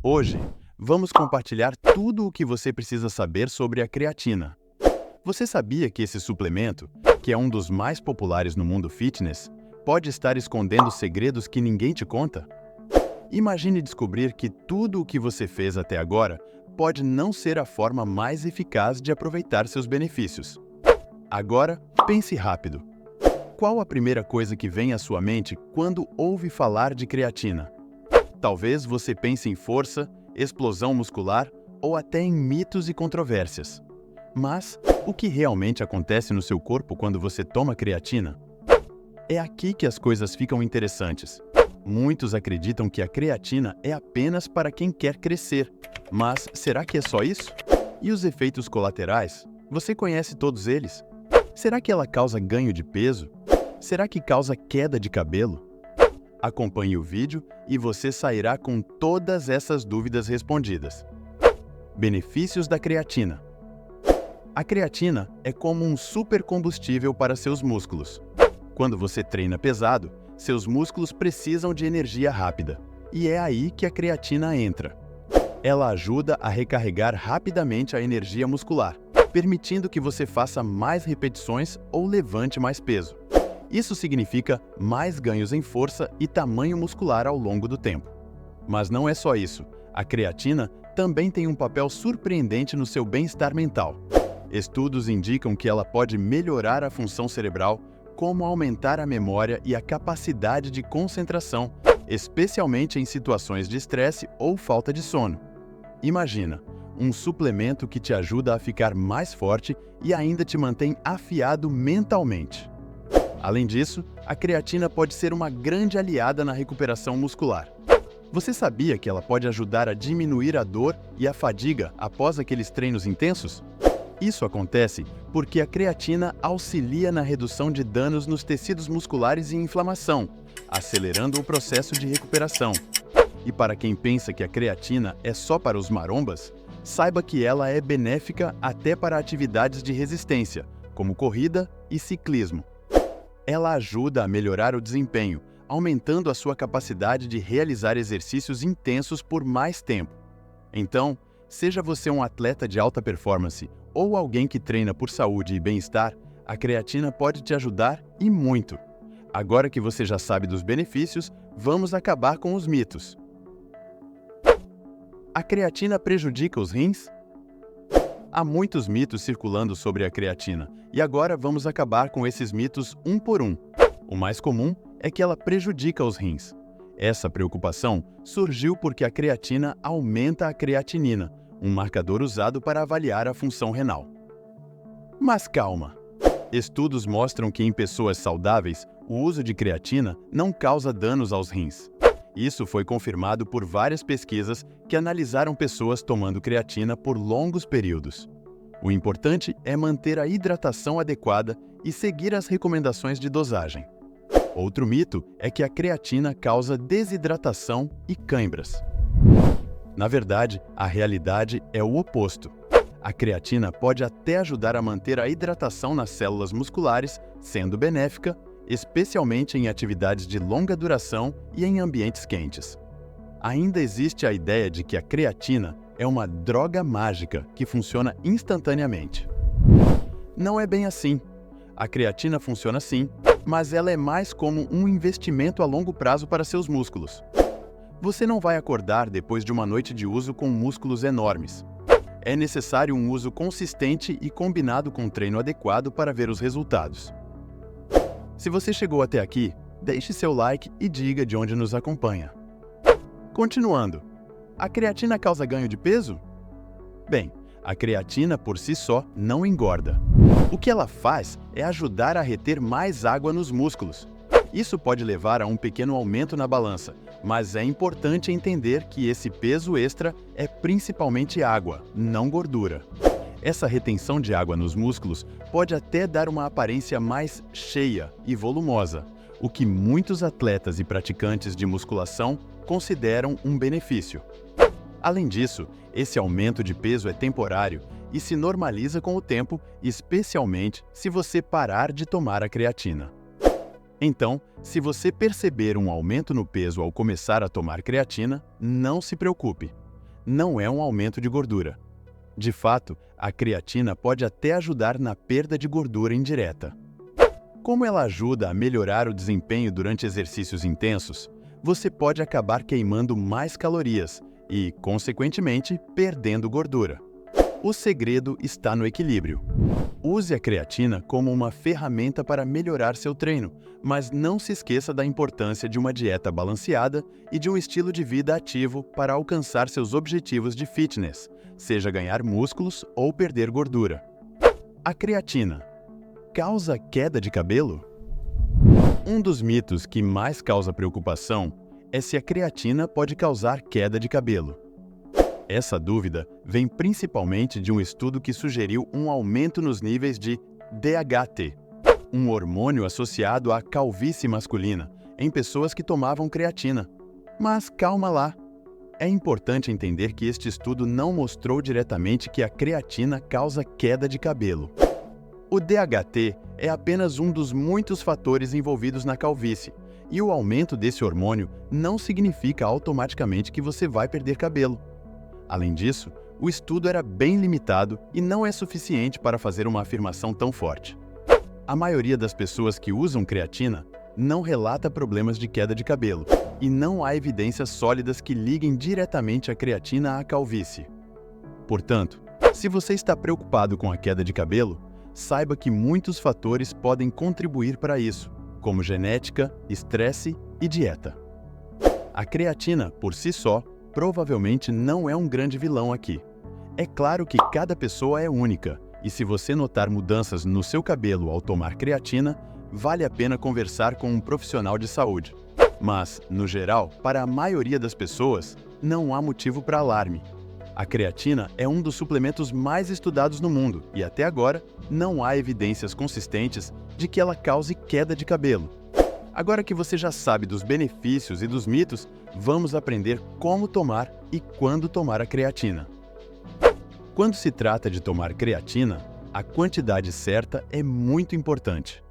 Hoje, vamos compartilhar tudo o que você precisa saber sobre a creatina. Você sabia que esse suplemento, que é um dos mais populares no mundo fitness, pode estar escondendo segredos que ninguém te conta? Imagine descobrir que tudo o que você fez até agora pode não ser a forma mais eficaz de aproveitar seus benefícios. Agora, pense rápido. Qual a primeira coisa que vem à sua mente quando ouve falar de creatina? Talvez você pense em força, explosão muscular ou até em mitos e controvérsias. Mas o que realmente acontece no seu corpo quando você toma creatina? É aqui que as coisas ficam interessantes. Muitos acreditam que a creatina é apenas para quem quer crescer. Mas será que é só isso? E os efeitos colaterais? Você conhece todos eles? Será que ela causa ganho de peso? Será que causa queda de cabelo? Acompanhe o vídeo e você sairá com todas essas dúvidas respondidas. Benefícios da creatina. A creatina é como um supercombustível para seus músculos. Quando você treina pesado, seus músculos precisam de energia rápida. E é aí que a creatina entra. Ela ajuda a recarregar rapidamente a energia muscular, permitindo que você faça mais repetições ou levante mais peso. Isso significa mais ganhos em força e tamanho muscular ao longo do tempo. Mas não é só isso. A creatina também tem um papel surpreendente no seu bem-estar mental. Estudos indicam que ela pode melhorar a função cerebral, como aumentar a memória e a capacidade de concentração, especialmente em situações de estresse ou falta de sono. Imagina, um suplemento que te ajuda a ficar mais forte e ainda te mantém afiado mentalmente. Além disso, a creatina pode ser uma grande aliada na recuperação muscular. Você sabia que ela pode ajudar a diminuir a dor e a fadiga após aqueles treinos intensos? Isso acontece porque a creatina auxilia na redução de danos nos tecidos musculares e inflamação, acelerando o processo de recuperação. E para quem pensa que a creatina é só para os marombas, saiba que ela é benéfica até para atividades de resistência, como corrida e ciclismo. Ela ajuda a melhorar o desempenho, aumentando a sua capacidade de realizar exercícios intensos por mais tempo. Então, seja você um atleta de alta performance ou alguém que treina por saúde e bem-estar, a creatina pode te ajudar e muito. Agora que você já sabe dos benefícios, vamos acabar com os mitos. A creatina prejudica os rins? Há muitos mitos circulando sobre a creatina, e agora vamos acabar com esses mitos um por um. O mais comum é que ela prejudica os rins. Essa preocupação surgiu porque a creatina aumenta a creatinina, um marcador usado para avaliar a função renal. Mas calma! Estudos mostram que em pessoas saudáveis, o uso de creatina não causa danos aos rins. Isso foi confirmado por várias pesquisas que analisaram pessoas tomando creatina por longos períodos. O importante é manter a hidratação adequada e seguir as recomendações de dosagem. Outro mito é que a creatina causa desidratação e cãibras. Na verdade, a realidade é o oposto. A creatina pode até ajudar a manter a hidratação nas células musculares, sendo benéfica, especialmente em atividades de longa duração e em ambientes quentes. Ainda existe a ideia de que a creatina é uma droga mágica que funciona instantaneamente. Não é bem assim. A creatina funciona sim, mas ela é mais como um investimento a longo prazo para seus músculos. Você não vai acordar depois de uma noite de uso com músculos enormes. É necessário um uso consistente e combinado com um treino adequado para ver os resultados. Se você chegou até aqui, deixe seu like e diga de onde nos acompanha. Continuando, a creatina causa ganho de peso? Bem, a creatina por si só não engorda. O que ela faz é ajudar a reter mais água nos músculos. Isso pode levar a um pequeno aumento na balança, mas é importante entender que esse peso extra é principalmente água, não gordura. Essa retenção de água nos músculos pode até dar uma aparência mais cheia e volumosa, o que muitos atletas e praticantes de musculação consideram um benefício. Além disso, esse aumento de peso é temporário e se normaliza com o tempo, especialmente se você parar de tomar a creatina. Então, se você perceber um aumento no peso ao começar a tomar creatina, não se preocupe. não é um aumento de gordura. De fato, a creatina pode até ajudar na perda de gordura indireta. Como ela ajuda a melhorar o desempenho durante exercícios intensos, você pode acabar queimando mais calorias e, consequentemente, perdendo gordura. O segredo está no equilíbrio. Use a creatina como uma ferramenta para melhorar seu treino, mas não se esqueça da importância de uma dieta balanceada e de um estilo de vida ativo para alcançar seus objetivos de fitness, seja ganhar músculos ou perder gordura. A creatina causa queda de cabelo? Um dos mitos que mais causa preocupação é se a creatina pode causar queda de cabelo. Essa dúvida vem principalmente de um estudo que sugeriu um aumento nos níveis de DHT, um hormônio associado à calvície masculina, em pessoas que tomavam creatina. Mas calma lá! É importante entender que este estudo não mostrou diretamente que a creatina causa queda de cabelo. O DHT é apenas um dos muitos fatores envolvidos na calvície, e o aumento desse hormônio não significa automaticamente que você vai perder cabelo. Além disso, o estudo era bem limitado e não é suficiente para fazer uma afirmação tão forte. A maioria das pessoas que usam creatina não relata problemas de queda de cabelo, e não há evidências sólidas que liguem diretamente a creatina à calvície. Portanto, se você está preocupado com a queda de cabelo, saiba que muitos fatores podem contribuir para isso, como genética, estresse e dieta. A creatina, por si só, provavelmente não é um grande vilão aqui. É claro que cada pessoa é única, e se você notar mudanças no seu cabelo ao tomar creatina, vale a pena conversar com um profissional de saúde. Mas, no geral, para a maioria das pessoas, não há motivo para alarme. A creatina é um dos suplementos mais estudados no mundo e, até agora, não há evidências consistentes de que ela cause queda de cabelo. Agora que você já sabe dos benefícios e dos mitos, vamos aprender como tomar e quando tomar a creatina. Quando se trata de tomar creatina, a quantidade certa é muito importante.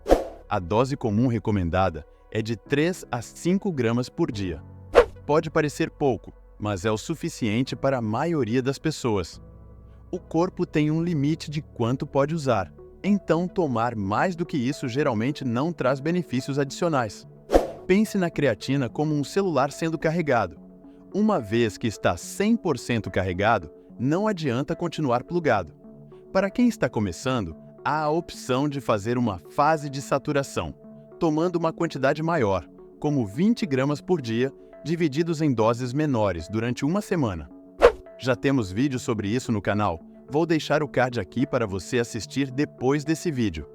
A dose comum recomendada é de 3 a 5 gramas por dia. Pode parecer pouco, mas é o suficiente para a maioria das pessoas. O corpo tem um limite de quanto pode usar, então tomar mais do que isso geralmente não traz benefícios adicionais. Pense na creatina como um celular sendo carregado. Uma vez que está 100% carregado, não adianta continuar plugado. Para quem está começando, há a opção de fazer uma fase de saturação, tomando uma quantidade maior, como 20 gramas por dia, divididos em doses menores durante uma semana. Já temos vídeo sobre isso no canal. Vou deixar o card aqui para você assistir depois desse vídeo.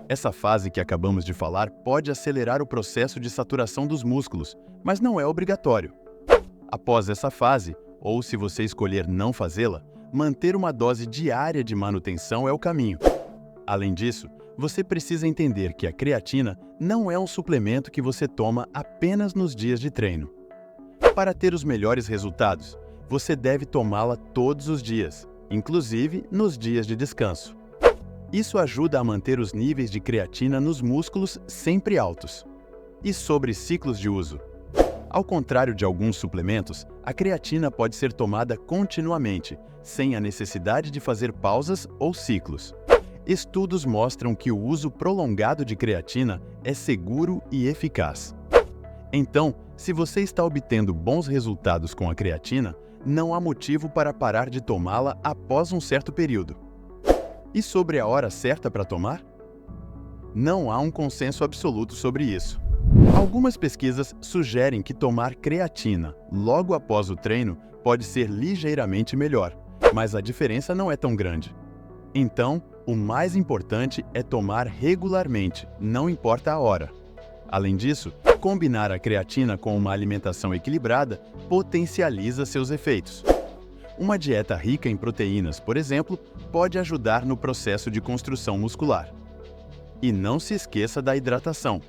Essa fase que acabamos de falar pode acelerar o processo de saturação dos músculos, mas não é obrigatório. Após essa fase, ou se você escolher não fazê-la, manter uma dose diária de manutenção é o caminho. Além disso, você precisa entender que a creatina não é um suplemento que você toma apenas nos dias de treino. Para ter os melhores resultados, você deve tomá-la todos os dias, inclusive nos dias de descanso. Isso ajuda a manter os níveis de creatina nos músculos sempre altos. E sobre ciclos de uso? Ao contrário de alguns suplementos, a creatina pode ser tomada continuamente, sem a necessidade de fazer pausas ou ciclos. Estudos mostram que o uso prolongado de creatina é seguro e eficaz. Então, se você está obtendo bons resultados com a creatina, não há motivo para parar de tomá-la após um certo período. E sobre a hora certa para tomar? Não há um consenso absoluto sobre isso. Algumas pesquisas sugerem que tomar creatina logo após o treino pode ser ligeiramente melhor, mas a diferença não é tão grande. Então, o mais importante é tomar regularmente, não importa a hora. Além disso, combinar a creatina com uma alimentação equilibrada potencializa seus efeitos. Uma dieta rica em proteínas, por exemplo, pode ajudar no processo de construção muscular. E não se esqueça da hidratação.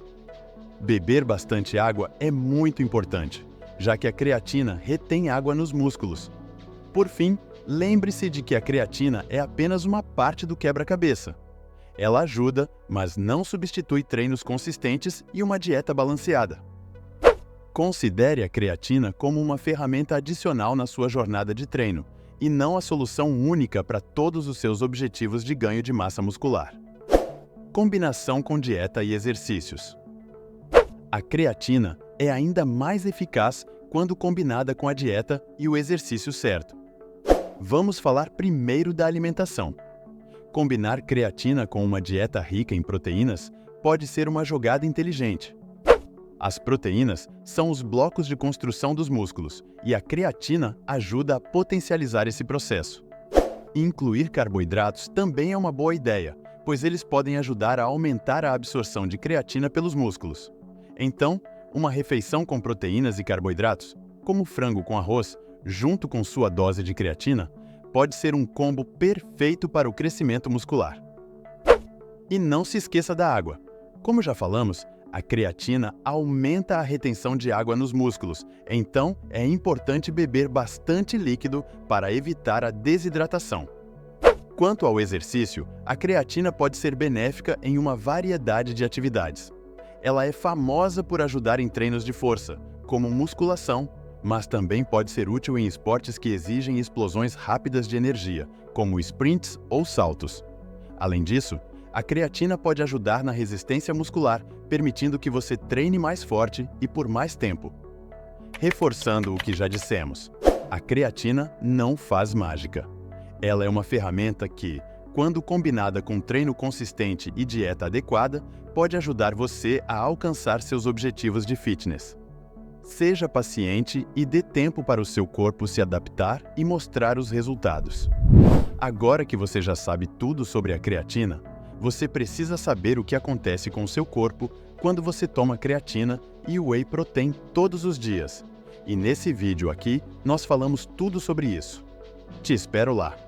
Beber bastante água é muito importante, já que a creatina retém água nos músculos. Por fim, lembre-se de que a creatina é apenas uma parte do quebra-cabeça. Ela ajuda, mas não substitui treinos consistentes e uma dieta balanceada. Considere a creatina como uma ferramenta adicional na sua jornada de treino, e não a solução única para todos os seus objetivos de ganho de massa muscular. Combinação com dieta e exercícios. A creatina é ainda mais eficaz quando combinada com a dieta e o exercício certo. Vamos falar primeiro da alimentação. Combinar creatina com uma dieta rica em proteínas pode ser uma jogada inteligente. As proteínas são os blocos de construção dos músculos e a creatina ajuda a potencializar esse processo. Incluir carboidratos também é uma boa ideia, pois eles podem ajudar a aumentar a absorção de creatina pelos músculos. Então, uma refeição com proteínas e carboidratos, como frango com arroz, junto com sua dose de creatina, pode ser um combo perfeito para o crescimento muscular. E não se esqueça da água. Como já falamos, a creatina aumenta a retenção de água nos músculos, então é importante beber bastante líquido para evitar a desidratação. Quanto ao exercício, a creatina pode ser benéfica em uma variedade de atividades. Ela é famosa por ajudar em treinos de força, como musculação, mas também pode ser útil em esportes que exigem explosões rápidas de energia, como sprints ou saltos. Além disso, a creatina pode ajudar na resistência muscular, permitindo que você treine mais forte e por mais tempo. Reforçando o que já dissemos, a creatina não faz mágica. Ela é uma ferramenta que, quando combinada com treino consistente e dieta adequada, pode ajudar você a alcançar seus objetivos de fitness. Seja paciente e dê tempo para o seu corpo se adaptar e mostrar os resultados. Agora que você já sabe tudo sobre a creatina, você precisa saber o que acontece com o seu corpo quando você toma creatina e whey protein todos os dias. E nesse vídeo aqui, nós falamos tudo sobre isso. Te espero lá!